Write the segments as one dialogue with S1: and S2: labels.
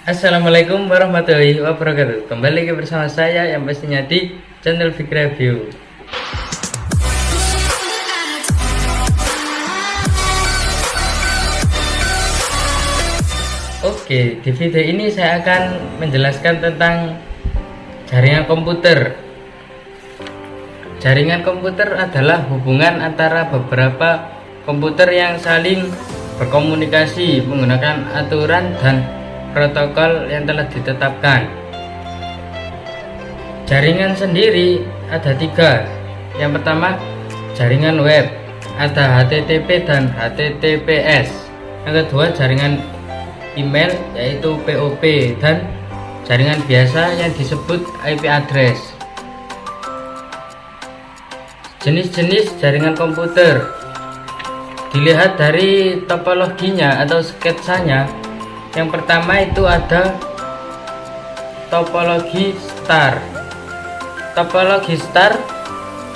S1: Assalamualaikum warahmatullahi wabarakatuh. Kembali lagi bersama saya yang pastinya di channel Big Review. Oke, di video ini saya akan menjelaskan tentang jaringan komputer. Jaringan komputer adalah hubungan antara beberapa komputer yang saling berkomunikasi menggunakan aturan dan protokol yang telah ditetapkan. Jaringan sendiri ada tiga. Yang pertama, jaringan web, ada HTTP dan HTTPS. Yang kedua, jaringan email, yaitu POP, dan jaringan biasa yang disebut IP address. Jenis-jenis jaringan komputer dilihat dari topologinya atau sketsanya. Yang pertama itu ada topologi star. Topologi star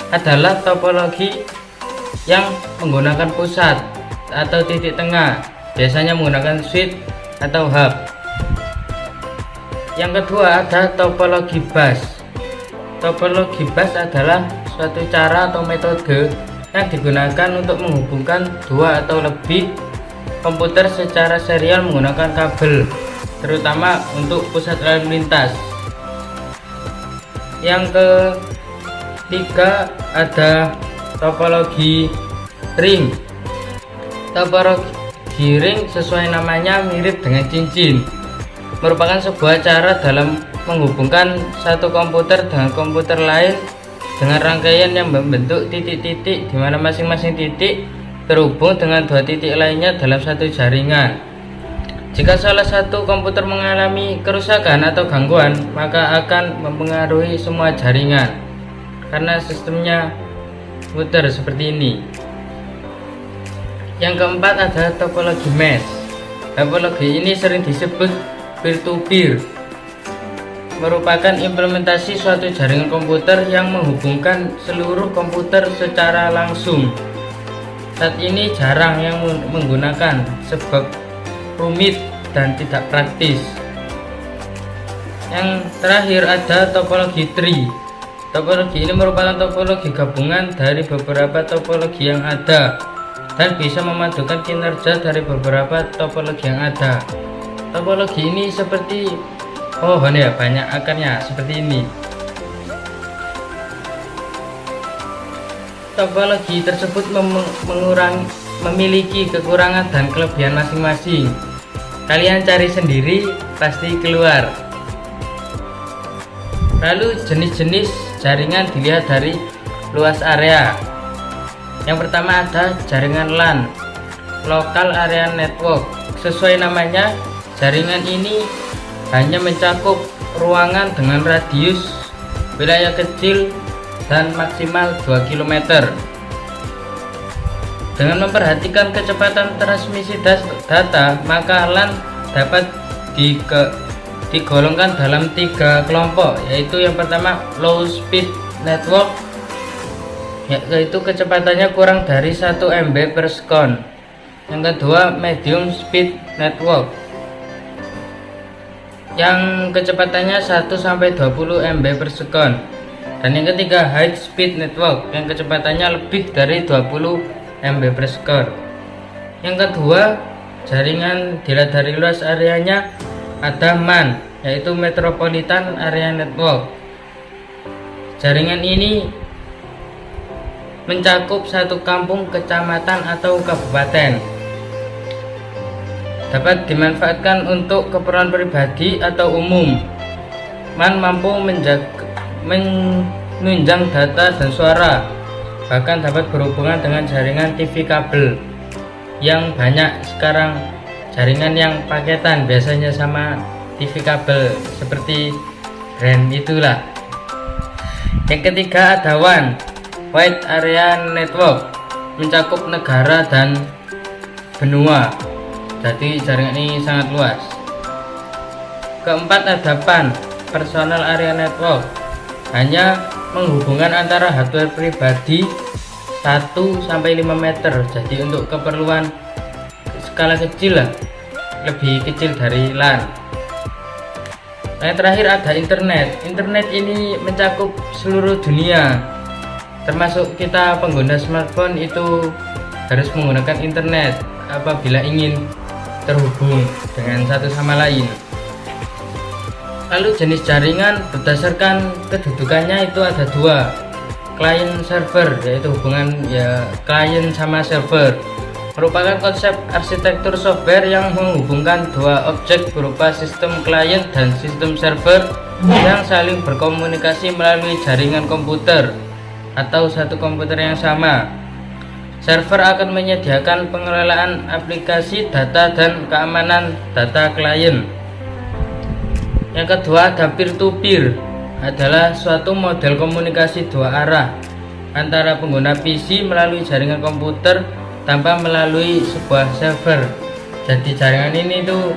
S1: adalah topologi yang menggunakan pusat atau titik tengah, biasanya menggunakan switch atau hub. Yang kedua ada topologi bus. Topologi bus adalah suatu cara atau metode yang digunakan untuk menghubungkan dua atau lebih komputer secara serial menggunakan kabel, terutama untuk pusat lalu lintas. Yang ketiga ada topologi ring. Topologi ring sesuai namanya mirip dengan cincin, merupakan sebuah cara dalam menghubungkan satu komputer dengan komputer lain dengan rangkaian yang membentuk titik-titik, di mana masing-masing titik terhubung dengan dua titik lainnya dalam satu jaringan. Jika salah satu komputer mengalami kerusakan atau gangguan, maka akan mempengaruhi semua jaringan karena sistemnya muter seperti ini. Yang keempat ada topologi mesh. Topologi ini sering disebut peer-to-peer, merupakan implementasi suatu jaringan komputer yang menghubungkan seluruh komputer secara langsung. Saat ini jarang yang menggunakan sebab rumit dan tidak praktis. Yang terakhir ada topologi tree. Topologi ini merupakan topologi gabungan dari beberapa topologi yang ada dan bisa memadukan kinerja dari beberapa topologi yang ada. Topologi ini seperti pohon ya, banyak akarnya seperti ini. Topologi tersebut memiliki kekurangan dan kelebihan masing-masing. Kalian cari sendiri, pasti keluar. Lalu jenis-jenis jaringan dilihat dari luas area. Yang pertama ada jaringan LAN, Local Area Network. Sesuai namanya, jaringan ini hanya mencakup ruangan dengan radius wilayah kecil dan maksimal 2 km. Dengan memperhatikan kecepatan transmisi data, maka LAN dapat digolongkan dalam tiga kelompok, yaitu yang pertama low speed network, yaitu kecepatannya kurang dari 1 MB per second. Yang kedua medium speed network, yang kecepatannya 1-20 MB per second. Dan yang ketiga high speed network, yang kecepatannya lebih dari 20 MB per second. Yang kedua, jaringan dilihat dari luas areanya ada MAN, yaitu Metropolitan Area Network. Jaringan ini mencakup satu kampung, kecamatan atau kabupaten. Dapat dimanfaatkan untuk keperluan pribadi atau umum. MAN mampu menunjang data dan suara, bahkan dapat berhubungan dengan jaringan TV kabel yang banyak sekarang. Jaringan yang paketan biasanya sama TV kabel seperti brand itulah. Yang ketiga ada WAN, Wide Area Network, mencakup negara dan benua, jadi jaringan ini sangat luas. Keempat ada PAN, Personal Area Network, hanya menghubungkan antara hardware pribadi 1-5 meter, jadi untuk keperluan skala kecil lah, lebih kecil dari LAN. Yang terakhir ada internet. Internet ini mencakup seluruh dunia, termasuk kita pengguna smartphone itu harus menggunakan internet apabila ingin terhubung dengan satu sama lain. Lalu jenis jaringan berdasarkan kedudukannya itu ada dua, client server, yaitu hubungan ya klien sama server, merupakan konsep arsitektur software yang menghubungkan dua objek berupa sistem klien dan sistem server yang saling berkomunikasi melalui jaringan komputer atau satu komputer yang sama. Server akan menyediakan pengelolaan aplikasi data dan keamanan data klien. Yang kedua ada peer-to-peer, adalah suatu model komunikasi dua arah antara pengguna PC melalui jaringan komputer tanpa melalui sebuah server. Jadi jaringan ini tuh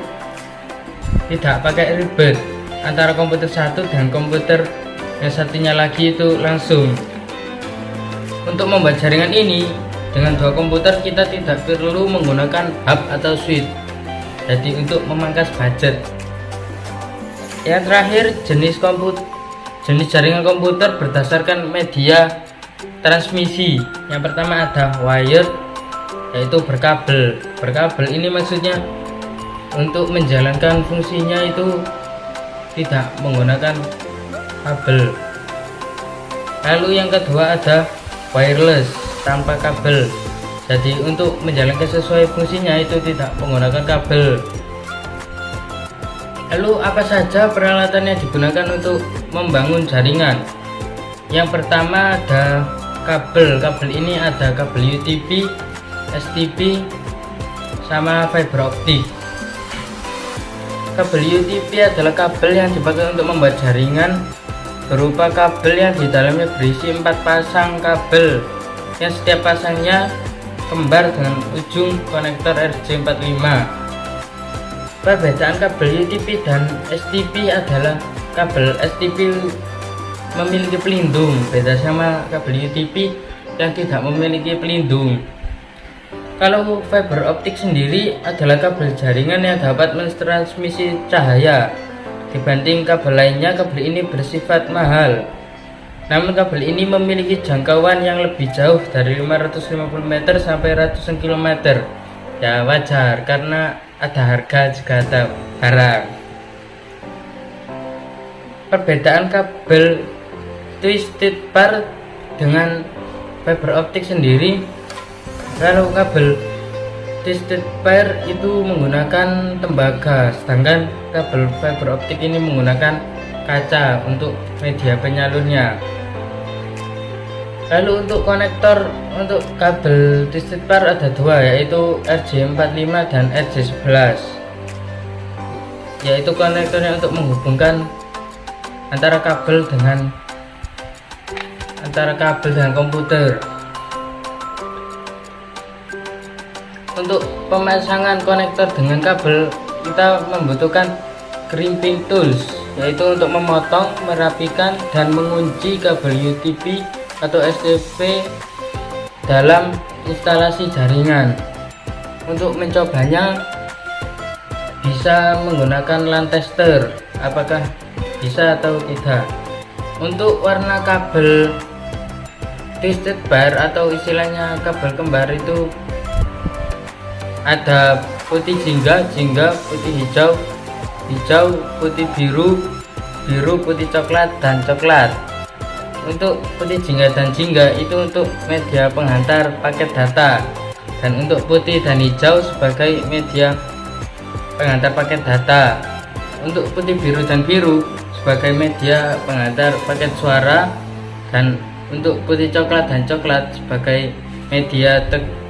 S1: tidak pakai ribet antara komputer satu dan komputer yang satunya lagi itu langsung. Untuk membuat jaringan ini dengan dua komputer kita tidak perlu menggunakan hub atau switch, jadi untuk memangkas budget. Yang terakhir jenis jaringan komputer berdasarkan media transmisi. Yang pertama ada wired, yaitu berkabel. Berkabel ini maksudnya untuk menjalankan fungsinya itu tidak menggunakan kabel. Lalu yang kedua ada wireless, tanpa kabel. Jadi untuk menjalankan sesuai fungsinya itu tidak menggunakan kabel. Lalu apa saja peralatan yang digunakan untuk membangun jaringan? Yang pertama ada kabel. Kabel ini ada kabel UTP, STP, sama fiber optik. Kabel UTP adalah kabel yang dipakai untuk membuat jaringan, berupa kabel yang di dalamnya berisi 4 pasang kabel yang setiap pasangnya kembar dengan ujung konektor RJ45. Perbedaan kabel UTP dan STP adalah kabel STP memiliki pelindung, beda sama kabel UTP yang tidak memiliki pelindung. Kalau fiber optik sendiri adalah kabel jaringan yang dapat mentransmisi cahaya. Dibanding kabel lainnya, kabel ini bersifat mahal. Namun kabel ini memiliki jangkauan yang lebih jauh dari 550 meter sampai ratusan kilometer. Ya wajar, karena ada harga juga ada barang. Perbedaan kabel twisted pair dengan fiber optik sendiri. Kalau kabel twisted pair itu menggunakan tembaga, sedangkan kabel fiber optik ini menggunakan kaca untuk media penyalurnya. Lalu untuk konektor untuk kabel twisted pair ada dua, yaitu RJ45 dan RJ11, yaitu konektornya untuk menghubungkan antara kabel dengan komputer. Untuk pemasangan konektor dengan kabel kita membutuhkan crimping tools, yaitu untuk memotong, merapikan, dan mengunci kabel UTP atau STP dalam instalasi jaringan. Untuk mencobanya bisa menggunakan LAN tester, apakah bisa atau tidak. Untuk warna kabel twisted pair atau istilahnya kabel kembar itu ada putih jingga, putih hijau, putih biru, putih coklat, dan coklat. Untuk putih jingga dan jingga itu untuk media penghantar paket data, dan untuk putih dan hijau sebagai media penghantar paket data. Untuk putih biru dan biru sebagai media penghantar paket suara, dan untuk putih coklat dan coklat sebagai media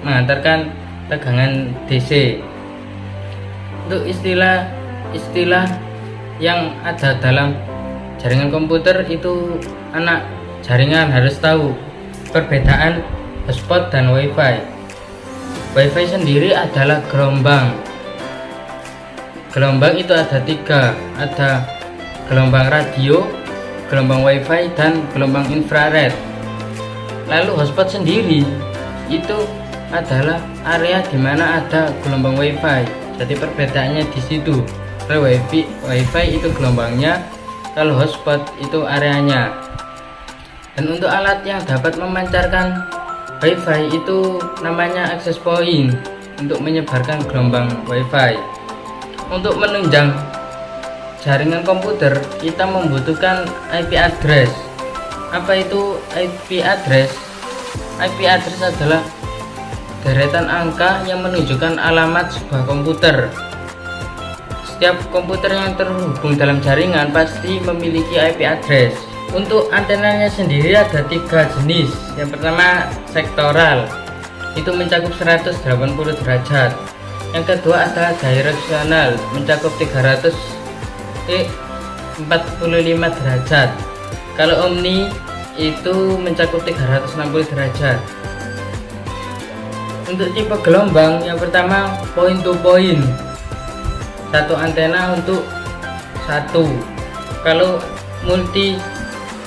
S1: menghantarkan tegangan DC. Untuk istilah yang ada dalam jaringan komputer itu anak jaringan harus tahu perbedaan hotspot dan WiFi. WiFi sendiri adalah gelombang. Gelombang itu ada 3, ada gelombang radio, gelombang WiFi, dan gelombang infrared. Lalu hotspot sendiri itu adalah area di mana ada gelombang WiFi. Jadi perbedaannya di situ. Kalau wifi itu gelombangnya, kalau hotspot itu areanya. Dan untuk alat yang dapat memancarkan wifi itu namanya access point untuk menyebarkan gelombang wifi. Untuk menunjang jaringan komputer kita membutuhkan IP address. Apa itu IP address? IP address adalah deretan angka yang menunjukkan alamat sebuah komputer. Setiap komputer yang terhubung dalam jaringan pasti memiliki IP address. Untuk antenanya sendiri ada 3 jenis. Yang pertama sektoral, itu mencakup 180 derajat. Yang kedua adalah directional, mencakup 345 derajat. Kalau omni itu mencakup 360 derajat. Untuk tipe gelombang, yang pertama point to point, satu antena untuk satu. Kalau multi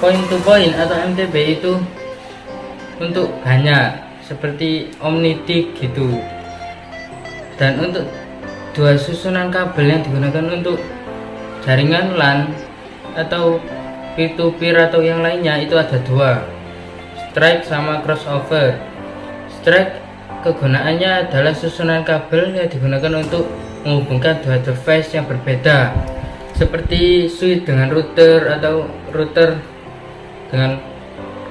S1: point to point atau MTB itu untuk banyak, seperti omnidic gitu. Dan untuk dua susunan kabel yang digunakan untuk jaringan LAN atau peer to peer atau yang lainnya itu ada 2, strike sama crossover. Strike kegunaannya adalah susunan kabel yang digunakan untuk menghubungkan 2 device yang berbeda, seperti switch dengan router atau router dengan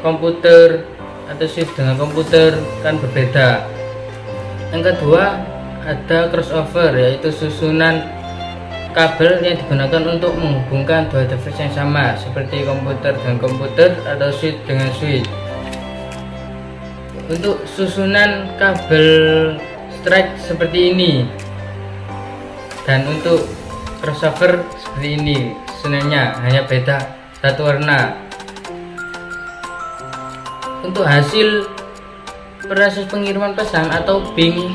S1: komputer atau switch dengan komputer kan berbeda. Yang kedua ada crossover, yaitu susunan kabel yang digunakan untuk menghubungkan 2 device yang sama, seperti komputer dengan komputer atau switch dengan switch. Untuk susunan kabel strike seperti ini, dan untuk crossover seperti ini, susunannya hanya beda satu warna. Untuk hasil proses pengiriman pesan atau ping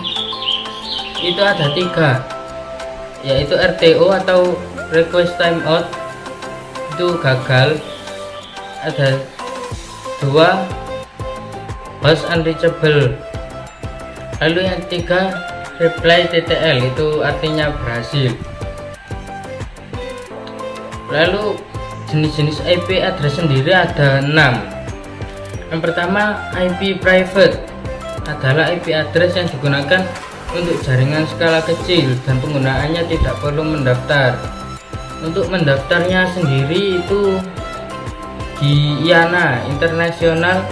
S1: itu ada 3, yaitu RTO atau request timeout, itu gagal. Ada 2, host unreachable. Lalu yang 3 reply TTL, itu artinya berhasil. Lalu jenis-jenis IP address sendiri ada 6. Yang pertama IP private adalah IP address yang digunakan untuk jaringan skala kecil dan penggunaannya tidak perlu mendaftar. Untuk mendaftarnya sendiri itu di IANA, International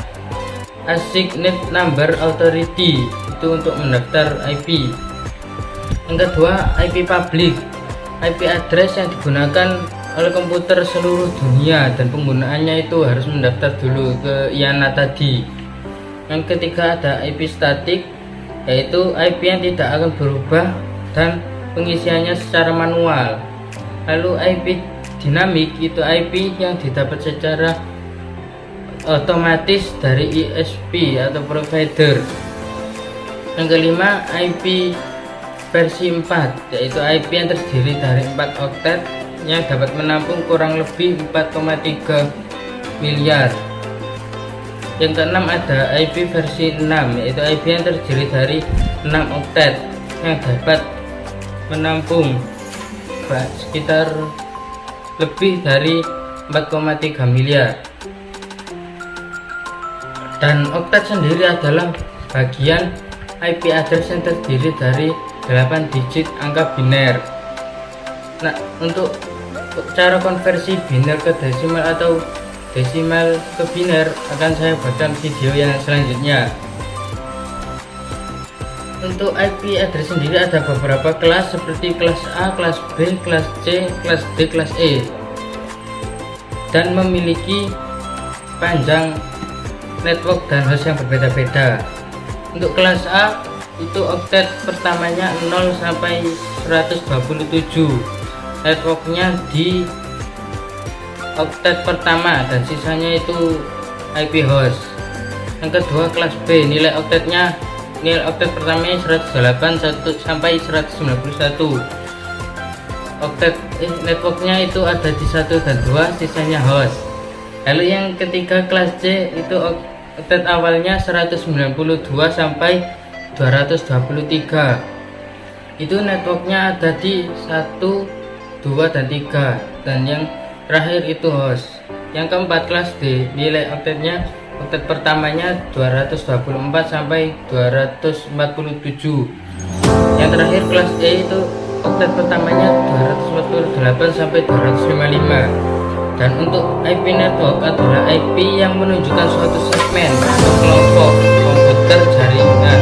S1: Assigned Number Authority, itu untuk mendaftar IP. Yang kedua IP public, IP address yang digunakan oleh komputer seluruh dunia dan penggunaannya itu harus mendaftar dulu ke IANA tadi. Yang ketiga ada IP static, yaitu IP yang tidak akan berubah dan pengisiannya secara manual. Lalu IP dinamik, itu IP yang didapat secara otomatis dari ISP atau provider. Yang kelima IP versi 4, yaitu IP yang terdiri dari 4 oktet yang dapat menampung kurang lebih 4,3 miliar. Yang keenam ada IP versi 6, yaitu IP yang terdiri dari 6 oktet yang dapat menampung sekitar lebih dari 4,3 miliar. Dan oktet sendiri adalah bagian IP address yang terdiri dari 8 digit angka biner. Nah, untuk cara konversi biner ke desimal atau desimal ke biner akan saya buatkan video yang selanjutnya. Untuk IP address sendiri ada beberapa kelas, seperti kelas A, kelas B, kelas C, kelas D, kelas E, dan memiliki panjang network dan host yang berbeda-beda. Untuk kelas A itu oktet pertamanya 0 sampai 127, networknya di oktet pertama dan sisanya itu IP host. Yang kedua kelas B, nilai oktet pertamanya 108 sampai 191, oktet networknya itu ada di 1 dan 2, sisanya host. Lalu yang ketiga kelas C, itu oktet awalnya 192 sampai 223, itu networknya ada di 1 2 dan 3, dan yang terakhir itu host. Yang keempat kelas D, nilai oktetnya, oktet pertamanya 224 sampai 247. Yang terakhir kelas E itu oktet pertamanya 248 sampai 255. Dan untuk IP network adalah IP yang menunjukkan suatu segmen atau kelompok komputer jaringan.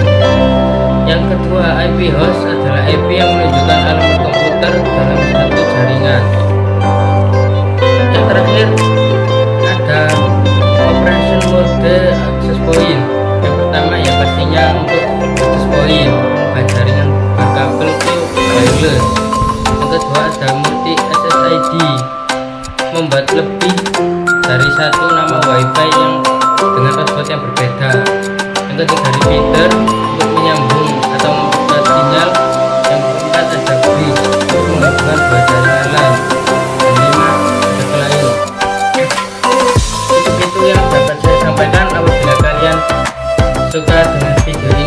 S1: Yang kedua, IP host adalah IP yang menunjukkan alamat komputer dalam satu jaringan. Yang terakhir ada operation mode access point. Yang pertama ya pastinya untuk access point jaringan berkabel itu wireless. Yang kedua ada multi SSID, membuat lebih dari satu nama WiFi yang dengan password yang berbeda. Yang ketiga repeater untuk menyambung atau membuat sinyal. Yang keempat ada bridge untuk menghubungkan dua jaringan lain. Dan 5 ada client. Itu yang dapat saya sampaikan. Apabila kalian suka dengan video ini,